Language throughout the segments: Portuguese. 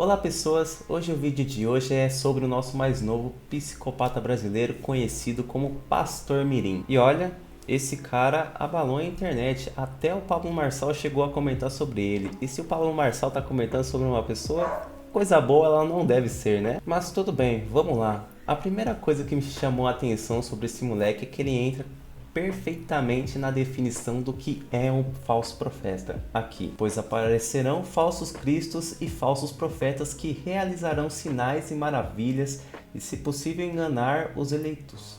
Olá pessoas, hoje o vídeo de hoje é sobre o nosso mais novo psicopata brasileiro conhecido como Pastor Mirim. E olha, esse cara abalou a internet, até o Pablo Marçal chegou a comentar sobre ele. E se o Pablo Marçal tá comentando sobre uma pessoa, coisa boa ela não deve ser, né? Mas tudo bem, vamos lá. A primeira coisa que me chamou a atenção sobre esse moleque é que ele entra perfeitamente na definição do que é um falso profeta aqui, pois aparecerão falsos cristos e falsos profetas que realizarão sinais e maravilhas e, se possível, enganar os eleitos.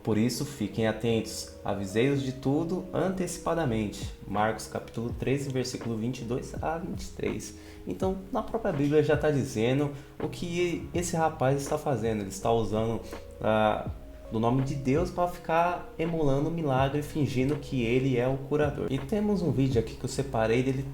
Por isso, fiquem atentos, avisei-os de tudo antecipadamente. Marcos capítulo 13, versículo 22 a 23. Então, na própria Bíblia já está dizendo o que esse rapaz está fazendo. Ele está usando do nome de Deus para ficar emulando o milagre, fingindo que ele é o curador. E temos um vídeo aqui que eu separei dele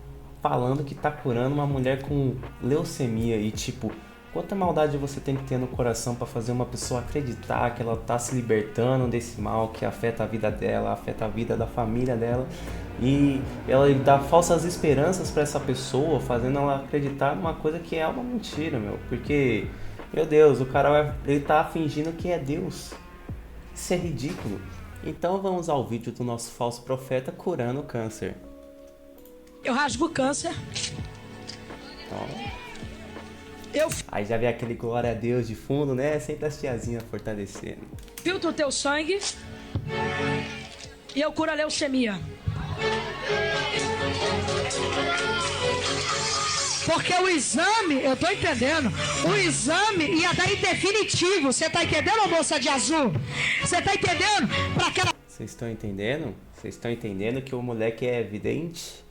falando que está curando uma mulher com leucemia. E tipo, quanta maldade você tem que ter no coração para fazer uma pessoa acreditar que ela está se libertando desse mal que afeta a vida dela, afeta a vida da família dela. E ela dá falsas esperanças para essa pessoa, fazendo ela acreditar numa coisa que é uma mentira, meu. Porque, meu Deus, o cara ele tá fingindo que é Deus. Isso é ridículo. Então vamos ao vídeo do nosso falso profeta curando o câncer. Eu rasgo o câncer. Aí já vê aquele glória a Deus de fundo, né? Sempre as tiazinhas fortalecendo. Filtro o teu sangue e eu curo a leucemia. Porque o exame, eu tô entendendo, o exame ia dar em definitivo. Você tá entendendo, moça de azul? Você tá entendendo? Pra aquela... Vocês estão entendendo? Vocês estão entendendo que o moleque é evidente?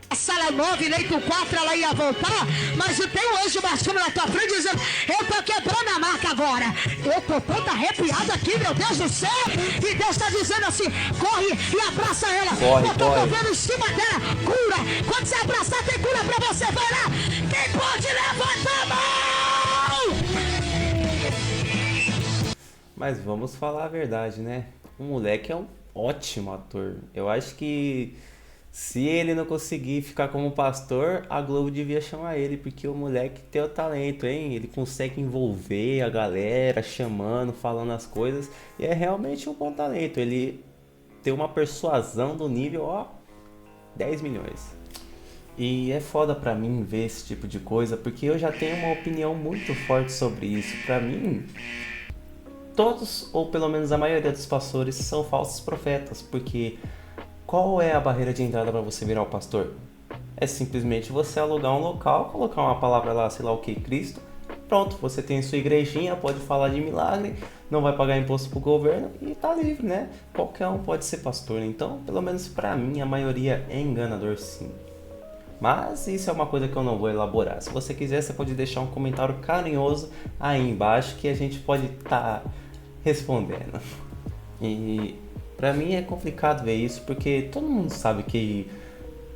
A sala 9, leito 4, ela ia voltar, mas tem um anjo marchando na tua frente dizendo: eu tô quebrando a marca agora. Eu tô tanto arrepiado aqui, meu Deus do céu. E Deus tá dizendo assim: corre e abraça ela. Corre, eu tô corre. movendo em cima dela, cura. Quando você abraçar, tem cura pra você. Vai lá. Quem pode levantar a mão? Mas vamos falar a verdade, né? O moleque é um ótimo ator. Eu acho que se ele não conseguir ficar como pastor, a Globo devia chamar ele, porque o moleque tem o talento, hein? Ele consegue envolver a galera, chamando, falando as coisas, e é realmente um bom talento. Ele tem uma persuasão do nível, ó, 10 milhões. E é foda pra mim ver esse tipo de coisa, porque eu já tenho uma opinião muito forte sobre isso. Pra mim, todos, ou pelo menos a maioria dos pastores, são falsos profetas, porque qual é a barreira de entrada para você virar o pastor? É simplesmente você alugar um local, colocar uma palavra lá, sei lá o que, Cristo, pronto, você tem sua igrejinha, pode falar de milagre, não vai pagar imposto pro governo e tá livre, né? Qualquer um pode ser pastor, então, pelo menos para mim, a maioria é enganador sim. Mas isso é uma coisa que eu não vou elaborar. Se você quiser, você pode deixar um comentário carinhoso aí embaixo que a gente pode estar respondendo. E pra mim é complicado ver isso, porque todo mundo sabe que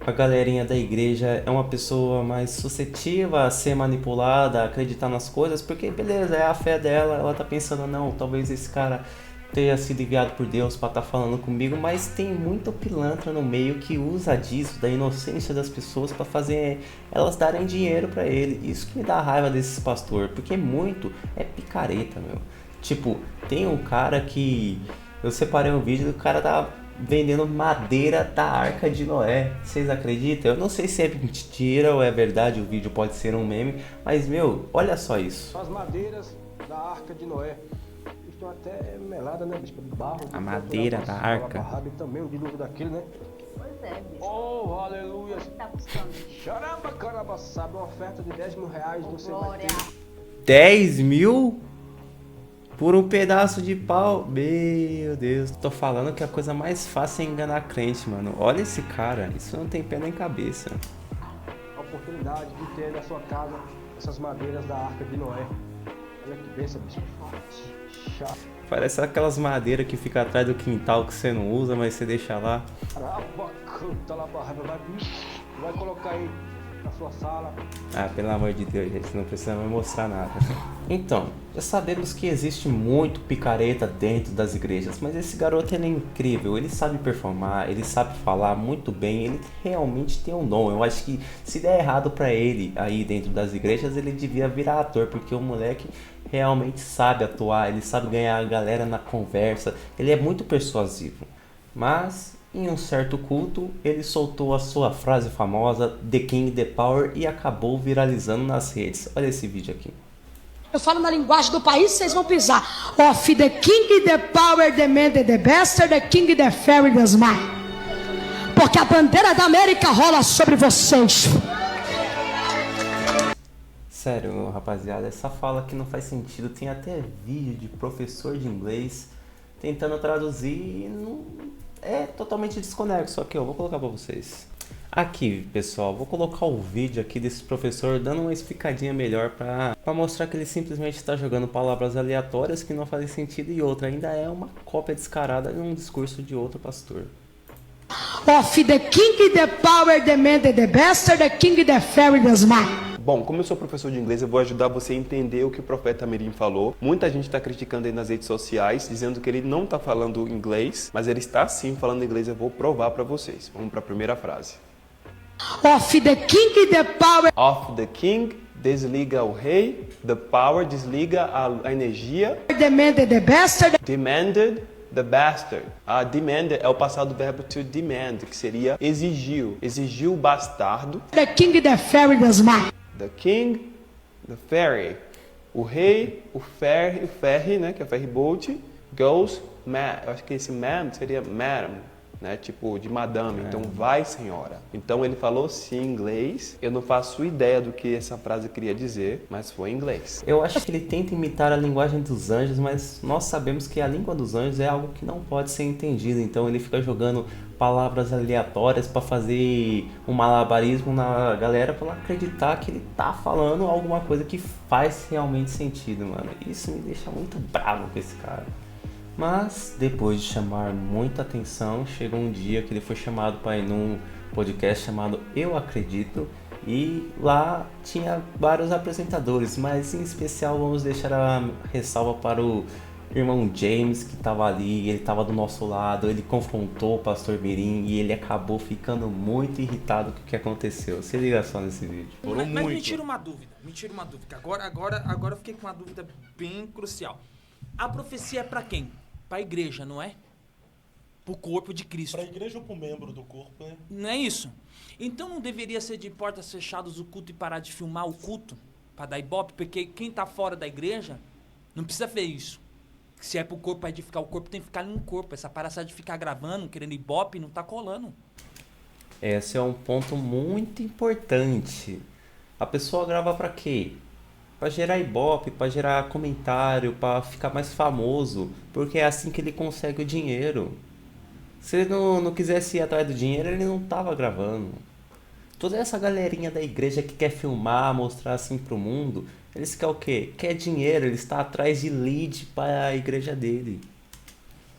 a galerinha da igreja é uma pessoa mais suscetível a ser manipulada, a acreditar nas coisas, porque beleza, é a fé dela, ela tá pensando, não, talvez esse cara tenha sido enviado por Deus para estar falando comigo, mas tem muito pilantra no meio que usa disso, da inocência das pessoas, para fazer elas darem dinheiro para ele. Isso que me dá raiva desses pastores, porque muito é picareta, meu. Tipo, tem um cara que eu separei um vídeo do cara tá vendendo madeira da Arca de Noé. Vocês acreditam? Eu não sei se é mentira ou é verdade, o vídeo pode ser um meme, mas meu, olha só isso. As madeiras da Arca de Noé estão até meladas, né, bispo? De barro. A madeira da arca. Barrado, e também o dilúvio daquele, né? Pois é, bicho. Oh, aleluia. Tá buscando. Caramba, caramba, sabe? Uma oferta de 10 mil reais, você vai Glória. ter. 10 mil? Por um pedaço de pau? Meu Deus. Tô falando que a coisa mais fácil é enganar crente, mano. Olha esse cara. Isso não tem pé nem cabeça. A oportunidade de ter na sua casa essas madeiras da Arca de Noé. Olha que bênção, bispo. Chato. Parece aquelas madeiras que fica atrás do quintal que você não usa, mas você deixa lá. Caramba, canta lá, vai colocar aí na sua sala. Ah, pelo amor de Deus, gente, não precisa me mostrar nada. Então, já sabemos que existe muito picareta dentro das igrejas, mas esse garoto ele é incrível, ele sabe performar, ele sabe falar muito bem, ele realmente tem um dom. Eu acho que se der errado pra ele aí dentro das igrejas, ele devia virar ator, porque o moleque realmente sabe atuar, ele sabe ganhar a galera na conversa, ele é muito persuasivo. Mas em um certo culto, ele soltou a sua frase famosa, The King, The Power, e acabou viralizando nas redes. Olha esse vídeo aqui. Eu falo na linguagem do país, vocês vão pisar. Of the king, the power, the man, the bastard, the king, the fairy, the smile. Porque a bandeira da América rola sobre vocês. Sério, rapaziada, essa fala aqui não faz sentido. Tem até vídeo de professor de inglês tentando traduzir e não... é totalmente desconexo. Aqui, eu vou colocar pra vocês. Aqui, pessoal, vou colocar o vídeo aqui desse professor dando uma explicadinha melhor pra mostrar que ele simplesmente está jogando palavras aleatórias que não fazem sentido e outra ainda é uma cópia descarada de um discurso de outro pastor. Of the king, the power, the man, the bastard, the king, the fairy, the smile. Bom, como eu sou professor de inglês, eu vou ajudar você a entender o que o profeta Mirim falou. Muita gente está criticando ele nas redes sociais, dizendo que ele não está falando inglês, mas ele está sim falando inglês. Eu vou provar para vocês. Vamos para a primeira frase. Of the king, the power. Of the king, desliga o rei. The power, desliga a energia. The man, the bastard. Demanded, the bastard. Demanded é o passado do verbo to demand, que seria exigiu. Exigiu o bastardo. The king, the fairy, the smile. The king, the ferry. O rei, o ferry, né, que é o ferry boat, goes mad. Eu acho que esse ma'am seria madam, né, tipo de madame. Então, vai, senhora. Então, ele falou sim em inglês. Eu não faço ideia do que essa frase queria dizer, mas foi em inglês. Eu acho que ele tenta imitar a linguagem dos anjos, mas nós sabemos que a língua dos anjos é algo que não pode ser entendido. Então, ele fica jogando palavras aleatórias para fazer um malabarismo na galera para acreditar que ele tá falando alguma coisa que faz realmente sentido, mano. Isso me deixa muito bravo com esse cara. Mas depois de chamar muita atenção, chegou um dia que ele foi chamado para ir num podcast chamado Eu Acredito e lá tinha vários apresentadores, mas em especial vamos deixar a ressalva para o irmão James, que estava ali, ele estava do nosso lado, ele confrontou o pastor Mirim e ele acabou ficando muito irritado com o que aconteceu. Se liga só nesse vídeo. Mas me tira uma dúvida, Agora eu fiquei com uma dúvida bem crucial. A profecia é pra quem? Pra igreja, não é? Pro corpo de Cristo. Pra igreja ou pro membro do corpo, né? Não é isso? Então não deveria ser de portas fechadas o culto e parar de filmar o culto? Pra dar ibope? Porque quem tá fora da igreja não precisa ver isso. Se é pro corpo pra edificar o corpo, tem que ficar no corpo. Essa palhaçada de ficar gravando, querendo ibope, não tá colando. Esse é um ponto muito importante. A pessoa grava pra quê? Pra gerar ibope, pra gerar comentário, pra ficar mais famoso. Porque é assim que ele consegue o dinheiro. Se ele não quisesse ir atrás do dinheiro, ele não tava gravando. Toda essa galerinha da igreja que quer filmar, mostrar assim pro mundo, eles querem o quê? Quer dinheiro, ele está atrás de lead para a igreja dele.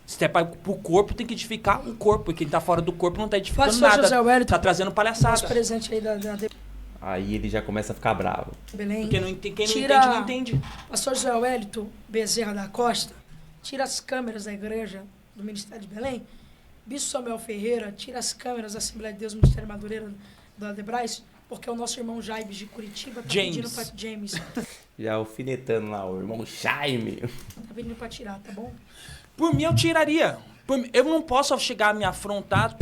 Se é pro corpo, tem que edificar o corpo. E quem tá fora do corpo não tá edificando Pastor nada. José Wellington, tá trazendo palhaçada. nosso presente aí da Aí ele já começa a ficar bravo. Belém. Porque quem não entende, não entende. Pastor José Wellington Bezerra da Costa, tira as câmeras da igreja do Ministério de Belém. Bispo Samuel Ferreira, tira as câmeras da Assembleia de Deus do Ministério Madureira da Debrais, porque o nosso irmão Jaibes de Curitiba tá pedindo pra James. Já alfinetando lá o irmão Jaime. Tá pedindo pra tirar, tá bom? Por mim, eu tiraria. Eu não posso chegar a me afrontar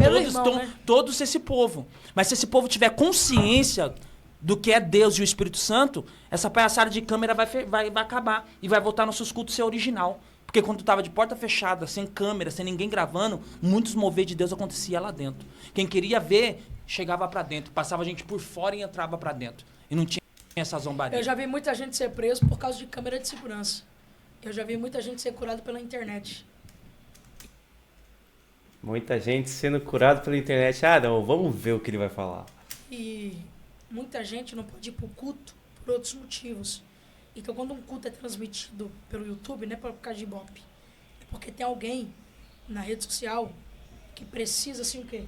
todos esse povo. Mas se esse povo tiver consciência do que é Deus e o Espírito Santo, essa palhaçada de câmera vai acabar. E vai voltar nossos cultos ser original. Porque quando estava de porta fechada, sem câmera, sem ninguém gravando, muitos mover de Deus acontecia lá dentro. Quem queria ver, chegava pra dentro. Passava a gente por fora e entrava pra dentro. E não tinha essa zombaria. Eu já vi muita gente ser preso por causa de câmera de segurança. Eu já vi muita gente ser curada pela internet. Muita gente sendo curada pela internet. Ah, não, vamos ver o que ele vai falar. E muita gente não pode ir pro culto por outros motivos. Então, quando um culto é transmitido pelo YouTube, não é por causa de ibope. É porque tem alguém na rede social que precisa, assim, o quê?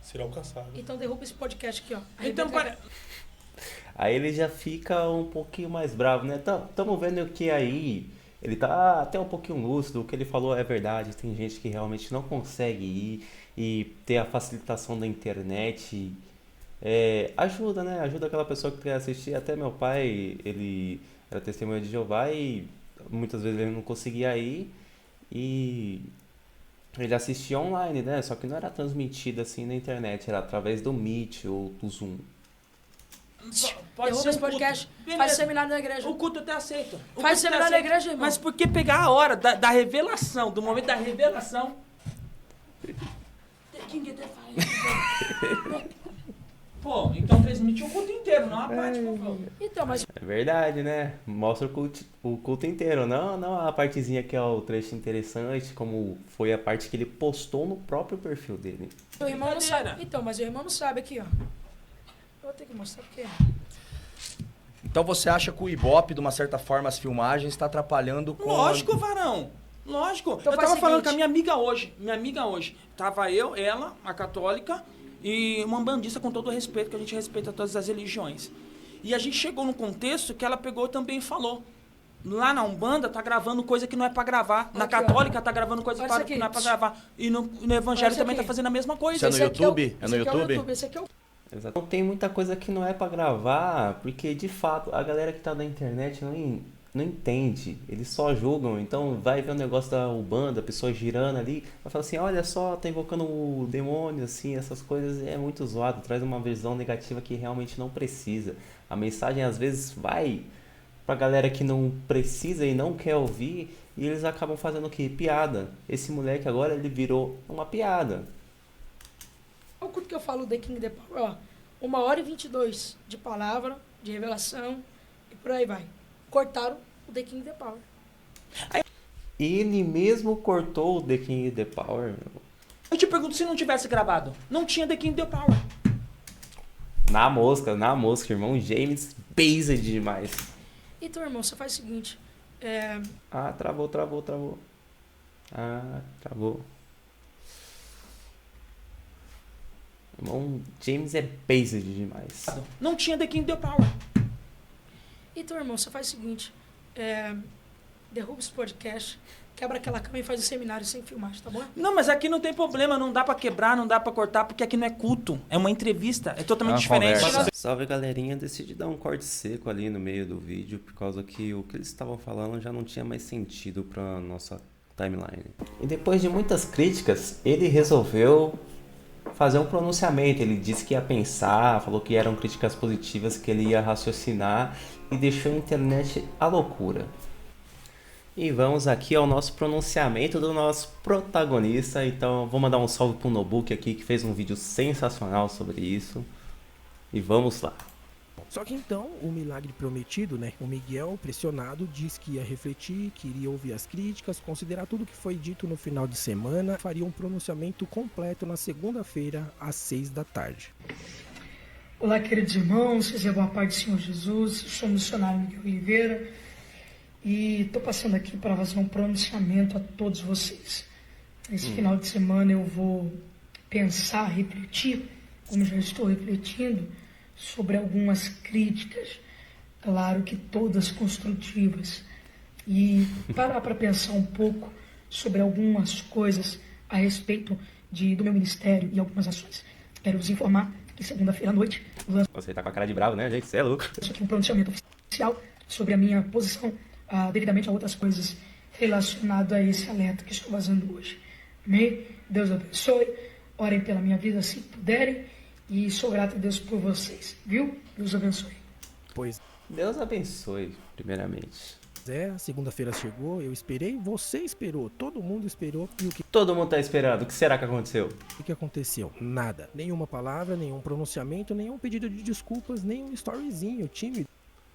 Será alcançado. Então derruba esse podcast aqui, ó. Então, Aí ele já fica um pouquinho mais bravo, né? Tamo vendo que aí ele tá até um pouquinho lúcido, o que ele falou é verdade, tem gente que realmente não consegue ir e ter a facilitação da internet ajuda, né? Ajuda aquela pessoa que quer assistir. Até meu pai, ele era testemunha de Jeová e muitas vezes ele não conseguia ir e ele assistia online, né? Só que não era transmitido assim na internet, era através do Meet ou do Zoom. pode Derruba ser esse um podcast, culto. faz Beleza. seminário na igreja. O culto eu até aceito. O Faz culto eu até seminário na aceito. igreja, irmão. Mas por que pegar a hora da revelação, do momento da revelação? Pô, então transmite o culto inteiro, não a parte, por favor. Então, mas É verdade, né? Mostra o culto inteiro, não a partezinha que é o trecho interessante, como foi a parte que ele postou no próprio perfil dele. o irmão não sabe. Brincadeira. Então, mas o irmão não sabe aqui, ó. Eu vou ter que mostrar porque... Então você acha que o Ibope, de uma certa forma, as filmagens, está atrapalhando com... Lógico, varão. Lógico. Então eu faz tava o falando seguinte. com a minha amiga hoje. Tava eu, ela, a católica, e uma umbandista, com todo o respeito, que a gente respeita todas as religiões. E a gente chegou num contexto que ela pegou também e falou. Lá na Umbanda tá gravando coisa que não é pra gravar. Na Aqui, ó. Católica tá gravando coisa Olha que isso aqui. não é pra gravar. E no Evangelho isso também aqui. tá fazendo a mesma coisa. Isso é no Esse aqui YouTube? É no esse aqui YouTube? Esse aqui é o... Exato. Tem muita coisa que não é pra gravar, porque de fato a galera que tá na internet não entende, eles só julgam. Então vai ver o negócio da Umbanda, a pessoa girando ali, vai falar assim: olha só, tá invocando o demônio, assim, essas coisas é muito zoado, traz uma visão negativa que realmente não precisa. A mensagem às vezes vai pra galera que não precisa e não quer ouvir, e eles acabam fazendo o quê? Piada. Esse moleque agora ele virou uma piada. Olha o culto que eu falo, The King, The Power, ó. 1h22 de palavra, de revelação, e por aí vai. Cortaram o The King, The Power. Ele mesmo cortou o The King The Power, meu. Eu te pergunto, se não tivesse gravado, não tinha The King The Power. Na mosca, irmão James, based demais. Então, irmão, você faz o seguinte. Ah, travou. Ah, travou. Irmão James é based demais. Não tinha The King The Power. Então, irmão, você faz o seguinte. Derruba esse podcast, quebra aquela cama e faz o seminário sem filmagem, tá bom? Não, mas aqui não tem problema, não dá pra quebrar, não dá pra cortar, porque aqui não é culto, é uma entrevista, é totalmente diferente. conversa. Salve, galerinha, decidi dar um corte seco ali no meio do vídeo, por causa que o que eles estavam falando já não tinha mais sentido pra nossa timeline. E depois de muitas críticas, ele resolveu fazer um pronunciamento. Ele disse que ia pensar, falou que eram críticas positivas, que ele ia raciocinar e deixou a internet à loucura. E vamos aqui ao nosso pronunciamento do nosso protagonista. Então vou mandar um salve pro Nobuki aqui, que fez um vídeo sensacional sobre isso. E vamos lá. Só que então, o milagre prometido, né? O Miguel, pressionado, disse que ia refletir, queria ouvir as críticas, considerar tudo que foi dito no final de semana, faria um pronunciamento completo na segunda-feira, às 6 da tarde. Olá, queridos irmãos, seja boa paz do Senhor Jesus. Eu sou o missionário Miguel Oliveira e estou passando aqui para fazer um pronunciamento a todos vocês. Esse final de semana eu vou pensar, refletir, como já estou refletindo, sobre algumas críticas, claro que todas construtivas, e parar para pensar um pouco sobre algumas coisas a respeito do meu ministério e algumas ações. Quero vos informar que segunda-feira à noite lanço Você tá com a cara de bravo, né, gente? Você é louco. aqui um pronunciamento oficial sobre a minha posição devidamente a outras coisas relacionadas a esse alerta que estou fazendo hoje. Amém? Deus abençoe. Orem pela minha vida se puderem. E sou grato a Deus por vocês, viu? Deus abençoe. Pois Deus abençoe, primeiramente. é, segunda-feira chegou, eu esperei, você esperou, todo mundo esperou. E o Todo mundo tá esperando. O que será que aconteceu? que aconteceu? Nada. Nenhuma palavra, nenhum pronunciamento, nenhum pedido de desculpas, nenhum storyzinho tímido.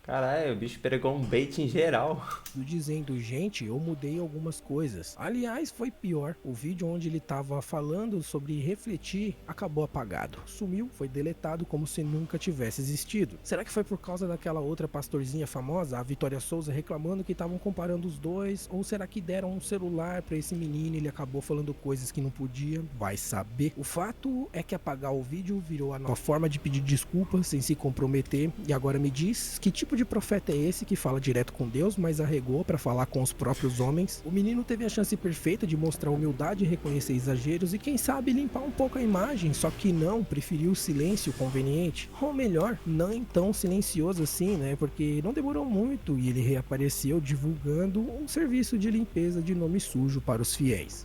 Caralho, o bicho pegou um bait em geral. Dizendo, gente, eu mudei algumas coisas. Aliás, foi pior. O vídeo onde ele tava falando sobre refletir acabou apagado. Sumiu, foi deletado como se nunca tivesse existido. Será que foi por causa daquela outra pastorzinha famosa, a Vitória Souza, reclamando que estavam comparando os dois? Ou será que deram um celular pra esse menino e ele acabou falando coisas que não podia? Vai saber. O fato é que apagar o vídeo virou a nova forma de pedir desculpas sem se comprometer. E agora me diz, que tipo de profeta é esse que fala direto com Deus, mas arregou para falar com os próprios homens? O menino teve a chance perfeita de mostrar humildade, reconhecer exageros e quem sabe limpar um pouco a imagem, só que não, preferiu o silêncio conveniente. Ou melhor, não tão silencioso assim, né? Porque não demorou muito e ele reapareceu divulgando um serviço de limpeza de nome sujo para os fiéis.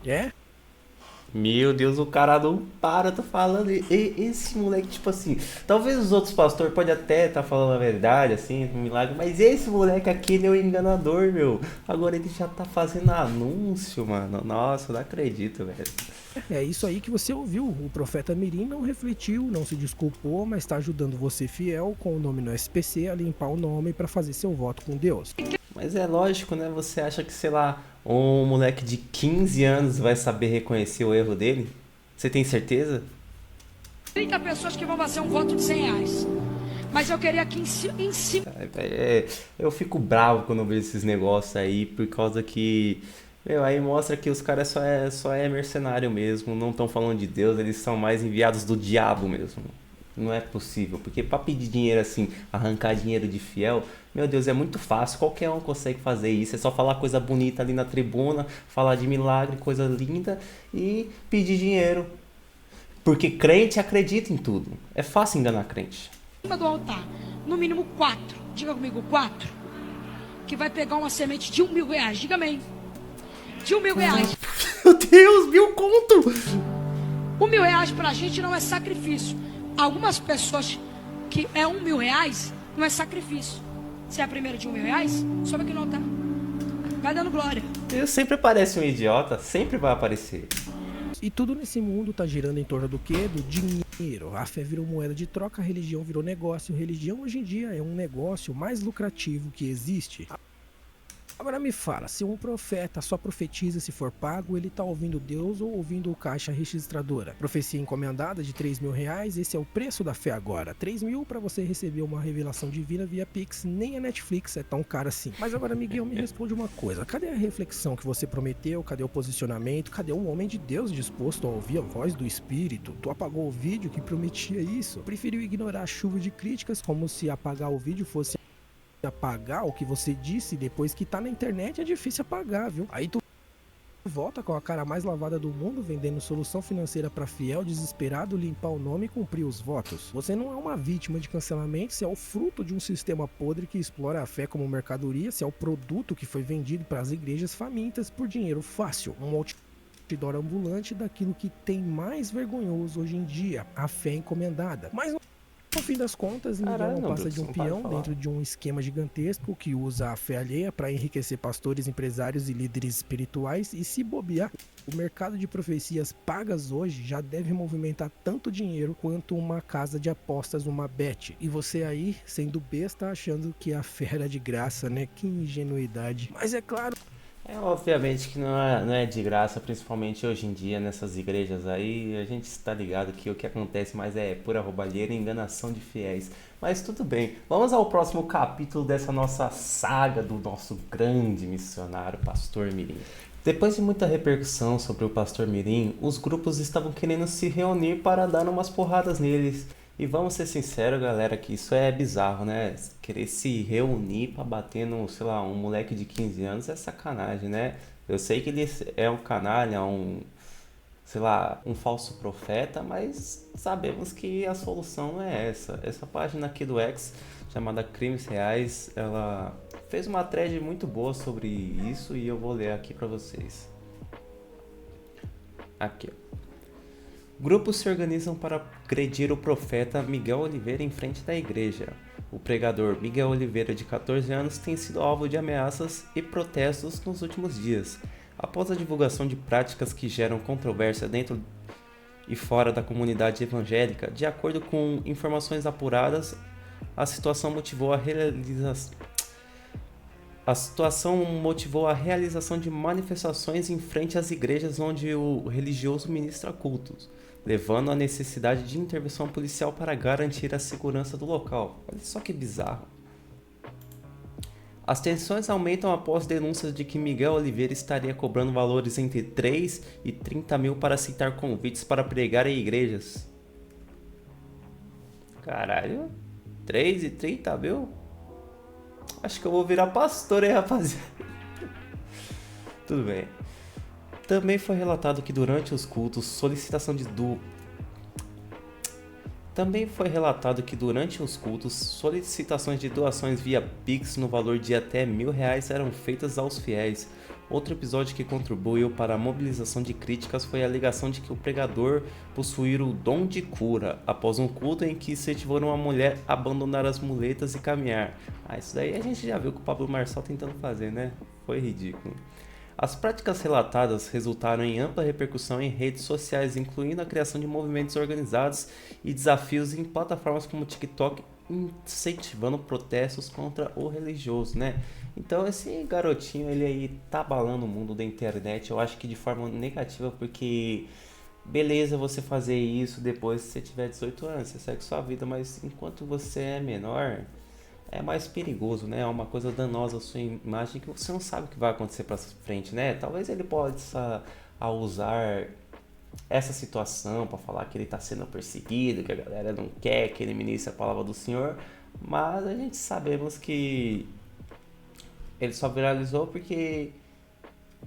Meu Deus, o cara não para, tô falando. Esse moleque, tipo assim, talvez os outros pastores podem até estar falando a verdade, assim, um milagre, mas esse moleque aqui, ele é o enganador, meu. Agora ele já tá fazendo anúncio, mano. Nossa, eu não acredito, velho. É isso aí que você ouviu. O profeta Mirim não refletiu, não se desculpou, mas está ajudando você fiel com o nome no SPC a limpar o nome para fazer seu voto com Deus. Mas é lógico, né? Você acha que, sei lá, um moleque de 15 anos vai saber reconhecer o erro dele? Você tem certeza? 30 pessoas que vão fazer um voto de R$100. Mas eu queria que em cima... Eu fico bravo quando eu vejo esses negócios aí, por causa que... Meu, aí mostra que os caras só é mercenário mesmo, não estão falando de Deus, eles são mais enviados do diabo mesmo. Não é possível, porque pra pedir dinheiro assim, arrancar dinheiro de fiel, meu Deus, é muito fácil, qualquer um consegue fazer isso, é só falar coisa bonita ali na tribuna, falar de milagre, coisa linda e pedir dinheiro. Porque crente acredita em tudo, é fácil enganar crente. do altar, no mínimo 4, diga comigo, 4, que vai pegar uma semente de R$1.000, diga amém, de R$1.000. Meu Deus, 1.000 conto! R$1.000 pra gente não é sacrifício. Algumas pessoas que é R$1.000 não é sacrifício. Se é a primeira de R$1.000, sobe aqui no altar. Vai dando glória. Eu sempre aparece um idiota, sempre vai aparecer. E tudo nesse mundo tá girando em torno do quê? Do dinheiro. A fé virou moeda de troca, a religião virou negócio. Religião hoje em dia é um negócio mais lucrativo que existe. Agora me fala, se um profeta só profetiza se for pago, ele tá ouvindo Deus ou ouvindo o caixa registradora? Profecia encomendada de R$3.000, esse é o preço da fé agora. 3.000 para você receber uma revelação divina via Pix, nem a Netflix é tão cara assim. Mas agora, Miguel, me responde uma coisa. Cadê a reflexão que você prometeu? Cadê o posicionamento? Cadê um homem de Deus disposto a ouvir a voz do Espírito? Tu apagou o vídeo que prometia isso? Preferiu ignorar a chuva de críticas como se apagar o vídeo fosse apagar o que você disse. Depois que tá na internet é difícil apagar, viu? Aí tu volta com a cara mais lavada do mundo, vendendo solução financeira pra fiel, desesperado, limpar o nome e cumprir os votos. Você não é uma vítima de cancelamento, você é o fruto de um sistema podre que explora a fé como mercadoria, você é o produto que foi vendido para as igrejas famintas por dinheiro fácil. Um outdoor ambulante daquilo que tem mais vergonhoso hoje em dia, a fé encomendada. Mas no fim das contas, Miguel não passa de um peão dentro de um esquema gigantesco que usa a fé alheia para enriquecer pastores, empresários e líderes espirituais. E se bobear, o mercado de profecias pagas hoje já deve movimentar tanto dinheiro quanto uma casa de apostas, uma bet. E você aí, sendo besta, achando que a fé era de graça, né? Que ingenuidade. Mas é claro... Obviamente que não é de graça, principalmente hoje em dia nessas igrejas aí, a gente está ligado que o que acontece mais é pura roubalheira e enganação de fiéis. Mas tudo bem, vamos ao próximo capítulo dessa nossa saga do nosso grande missionário, Pastor Mirim. Depois de muita repercussão sobre o Pastor Mirim, os grupos estavam querendo se reunir para dar umas porradas neles. E vamos ser sinceros, galera, que isso é bizarro, né? Querer se reunir pra bater no, sei lá, um moleque de 15 anos é sacanagem, né? Eu sei que ele é um canalha, sei lá, um falso profeta, mas sabemos que a solução não é essa. Essa página aqui do X, chamada Crimes Reais, ela fez uma thread muito boa sobre isso e eu vou ler aqui pra vocês. Aqui, ó. Grupos se organizam para agredir o profeta Miguel Oliveira em frente da igreja. O pregador Miguel Oliveira, de 14 anos, tem sido alvo de ameaças e protestos nos últimos dias, após a divulgação de práticas que geram controvérsia dentro e fora da comunidade evangélica. De acordo com informações apuradas, A situação motivou a realização de manifestações em frente às igrejas onde o religioso ministra cultos, levando à necessidade de intervenção policial para garantir a segurança do local. Olha só que bizarro. As tensões aumentam após denúncias de que Miguel Oliveira estaria cobrando valores entre 3 e 30 mil para aceitar convites para pregar em igrejas. Caralho, 3 e 30 mil? Acho que eu vou virar pastor, hein, rapaziada? Tudo bem. Também foi relatado que durante os cultos, solicitações de doações via Pix no valor de até R$1.000 eram feitas aos fiéis. Outro episódio que contribuiu para a mobilização de críticas foi a alegação de que o pregador possuía o dom de cura, após um culto em que incentivou uma mulher a abandonar as muletas e caminhar. Isso daí a gente já viu que o Pablo Marçal tentando fazer, né? Foi ridículo. As práticas relatadas resultaram em ampla repercussão em redes sociais, incluindo a criação de movimentos organizados e desafios em plataformas como o TikTok, incentivando protestos contra o religioso, né? Então esse garotinho, ele aí tá abalando o mundo da internet, eu acho que de forma negativa, porque beleza você fazer isso depois que você tiver 18 anos, você segue sua vida, mas enquanto você é menor, é mais perigoso, né? É uma coisa danosa a sua imagem que você não sabe o que vai acontecer pra frente, né? Talvez ele possa usar essa situação para falar que ele está sendo perseguido, que a galera não quer que ele ministre a palavra do Senhor, mas a gente sabemos que ele só viralizou porque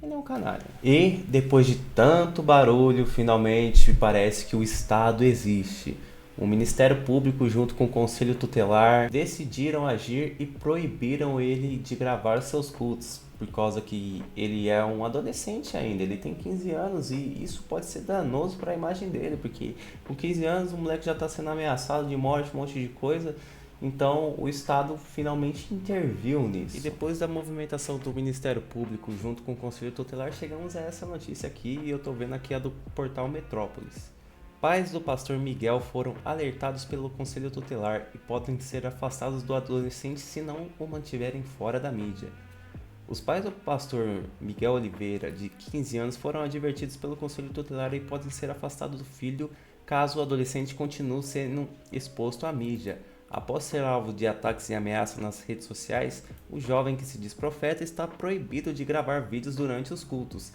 ele é um canalha. E depois de tanto barulho, finalmente parece que o Estado existe. O Ministério Público, junto com o Conselho Tutelar, decidiram agir e proibiram ele de gravar seus cultos, por causa que ele é um adolescente ainda, ele tem 15 anos e isso pode ser danoso para a imagem dele, porque com 15 anos o moleque já está sendo ameaçado de morte, um monte de coisa. Então o Estado finalmente interviu nisso. E depois da movimentação do Ministério Público junto com o Conselho Tutelar, chegamos a essa notícia aqui, e eu tô vendo aqui a do portal Metrópolis. Pais do pastor Miguel foram alertados pelo Conselho Tutelar e podem ser afastados do adolescente se não o mantiverem fora da mídia. Os pais do pastor Miguel Oliveira, de 15 anos, foram advertidos pelo Conselho Tutelar e podem ser afastados do filho caso o adolescente continue sendo exposto à mídia. Após ser alvo de ataques e ameaças nas redes sociais, o jovem que se diz profeta está proibido de gravar vídeos durante os cultos.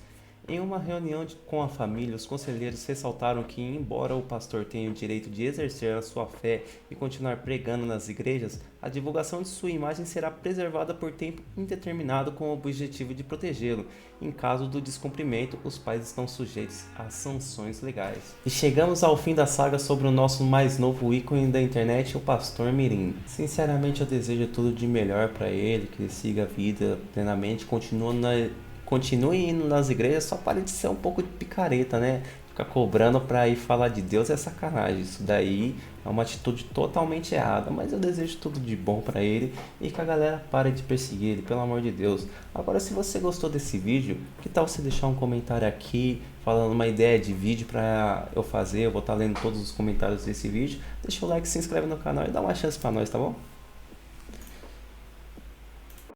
Em uma reunião com a família, os conselheiros ressaltaram que, embora o pastor tenha o direito de exercer a sua fé e continuar pregando nas igrejas, a divulgação de sua imagem será preservada por tempo indeterminado com o objetivo de protegê-lo. Em caso do descumprimento, os pais estão sujeitos a sanções legais. E chegamos ao fim da saga sobre o nosso mais novo ícone da internet, o Pastor Mirim. Sinceramente, eu desejo tudo de melhor para ele, que ele siga a vida plenamente, continue indo nas igrejas, só pare de ser um pouco de picareta, né? Ficar cobrando pra ir falar de Deus é sacanagem. Isso daí é uma atitude totalmente errada. Mas eu desejo tudo de bom pra ele e que a galera pare de perseguir ele, pelo amor de Deus. Agora, se você gostou desse vídeo, que tal você deixar um comentário aqui, falando uma ideia de vídeo pra eu fazer? Eu vou estar lendo todos os comentários desse vídeo. Deixa o like, se inscreve no canal e dá uma chance pra nós, tá bom?